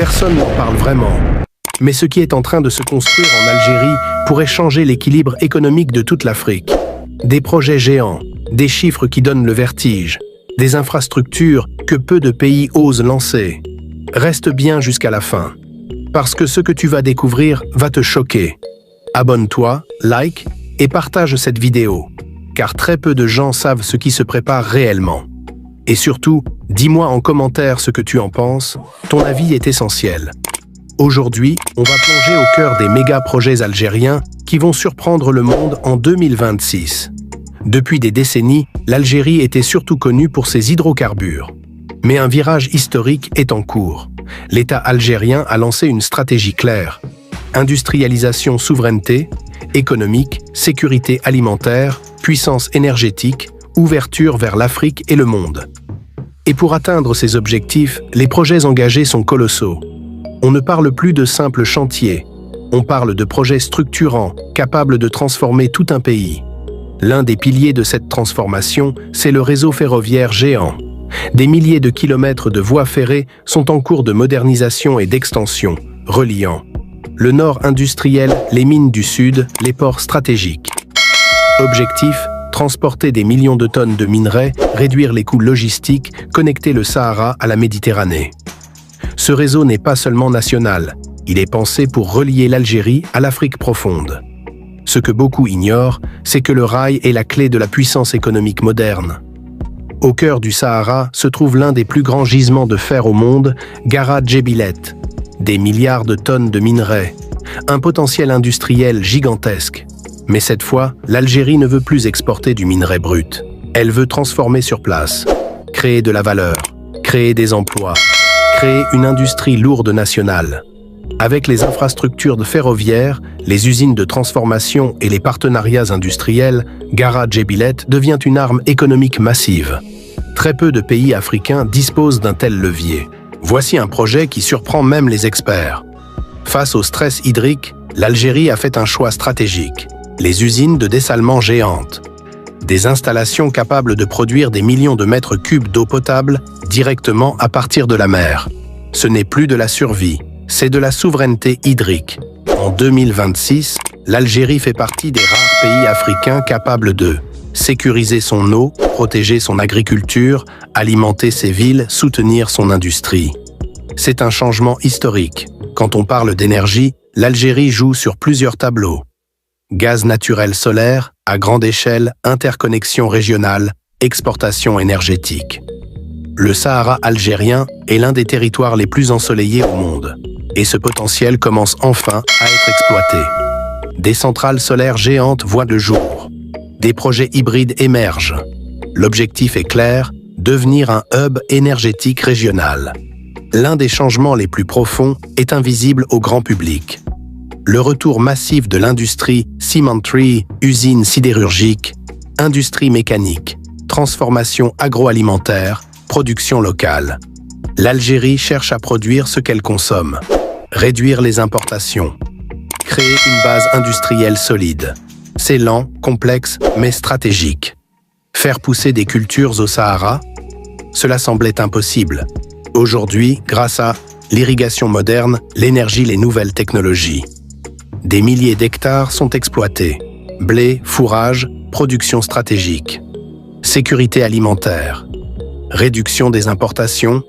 Personne n'en parle vraiment. Mais ce qui est en train de se construire en Algérie pourrait changer l'équilibre économique de toute l'Afrique. Des projets géants, des chiffres qui donnent le vertige, des infrastructures que peu de pays osent lancer. Reste bien jusqu'à la fin, parce que ce que tu vas découvrir va te choquer. Abonne-toi, like et partage cette vidéo, car très peu de gens savent ce qui se prépare réellement. Et surtout, dis-moi en commentaire ce que tu en penses, ton avis est essentiel. Aujourd'hui, on va plonger au cœur des méga-projets algériens qui vont surprendre le monde en 2026. Depuis des décennies, l'Algérie était surtout connue pour ses hydrocarbures. Mais un virage historique est en cours. L'État algérien a lancé une stratégie claire. Industrialisation, souveraineté, économique, sécurité alimentaire, puissance énergétique, ouverture vers l'Afrique et le monde. Et pour atteindre ces objectifs, les projets engagés sont colossaux. On ne parle plus de simples chantiers. On parle de projets structurants, capables de transformer tout un pays. L'un des piliers de cette transformation, c'est le réseau ferroviaire géant. Des milliers de kilomètres de voies ferrées sont en cours de modernisation et d'extension, reliant le nord industriel, les mines du sud, les ports stratégiques. Objectif, transporter des millions de tonnes de minerais, réduire les coûts logistiques, connecter le Sahara à la Méditerranée. Ce réseau n'est pas seulement national, il est pensé pour relier l'Algérie à l'Afrique profonde. Ce que beaucoup ignorent, c'est que le rail est la clé de la puissance économique moderne. Au cœur du Sahara se trouve l'un des plus grands gisements de fer au monde, Garat Djebilet. Des milliards de tonnes de minerais, un potentiel industriel gigantesque. Mais cette fois, l'Algérie ne veut plus exporter du minerai brut. Elle veut transformer sur place, créer de la valeur, créer des emplois, créer une industrie lourde nationale. Avec les infrastructures de ferroviaires, les usines de transformation et les partenariats industriels, Garat Djebilet devient une arme économique massive. Très peu de pays africains disposent d'un tel levier. Voici un projet qui surprend même les experts. Face au stress hydrique, l'Algérie a fait un choix stratégique. Les usines de dessalement géantes. Des installations capables de produire des millions de mètres cubes d'eau potable directement à partir de la mer. Ce n'est plus de la survie, c'est de la souveraineté hydrique. En 2026, l'Algérie fait partie des rares pays africains capables de sécuriser son eau, protéger son agriculture, alimenter ses villes, soutenir son industrie. C'est un changement historique. Quand on parle d'énergie, l'Algérie joue sur plusieurs tableaux. Gaz naturel solaire, à grande échelle, interconnexion régionale, exportation énergétique. Le Sahara algérien est l'un des territoires les plus ensoleillés au monde. Et ce potentiel commence enfin à être exploité. Des centrales solaires géantes voient le jour. Des projets hybrides émergent. L'objectif est clair, devenir un hub énergétique régional. L'un des changements les plus profonds est invisible au grand public. Le retour massif de l'industrie, cimenterie, usines sidérurgiques, industrie mécanique, transformation agroalimentaire, production locale. L'Algérie cherche à produire ce qu'elle consomme, réduire les importations, créer une base industrielle solide. C'est lent, complexe, mais stratégique. Faire pousser des cultures au Sahara, cela semblait impossible. Aujourd'hui, grâce à l'irrigation moderne, l'énergie, les nouvelles technologies. Des milliers d'hectares sont exploités. Blé, fourrage, production stratégique. Sécurité alimentaire. Réduction des importations.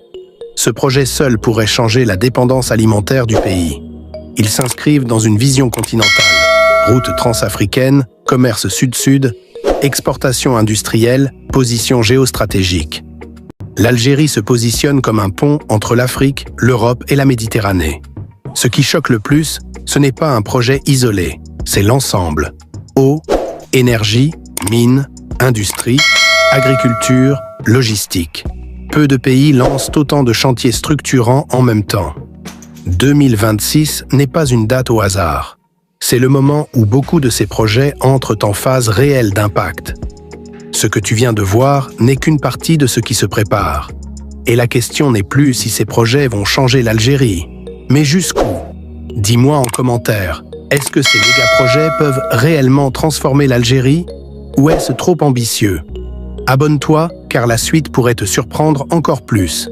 Ce projet seul pourrait changer la dépendance alimentaire du pays. Ils s'inscrivent dans une vision continentale. Route transafricaine, commerce sud-sud, exportation industrielle, position géostratégique. L'Algérie se positionne comme un pont entre l'Afrique, l'Europe et la Méditerranée. Ce qui choque le plus, ce n'est pas un projet isolé, c'est l'ensemble. Eau, énergie, mines, industrie, agriculture, logistique. Peu de pays lancent autant de chantiers structurants en même temps. 2026 n'est pas une date au hasard. C'est le moment où beaucoup de ces projets entrent en phase réelle d'impact. Ce que tu viens de voir n'est qu'une partie de ce qui se prépare. Et la question n'est plus si ces projets vont changer l'Algérie, mais jusqu'où? Dis-moi en commentaire, est-ce que ces méga-projets peuvent réellement transformer l'Algérie ou est-ce trop ambitieux? Abonne-toi car la suite pourrait te surprendre encore plus.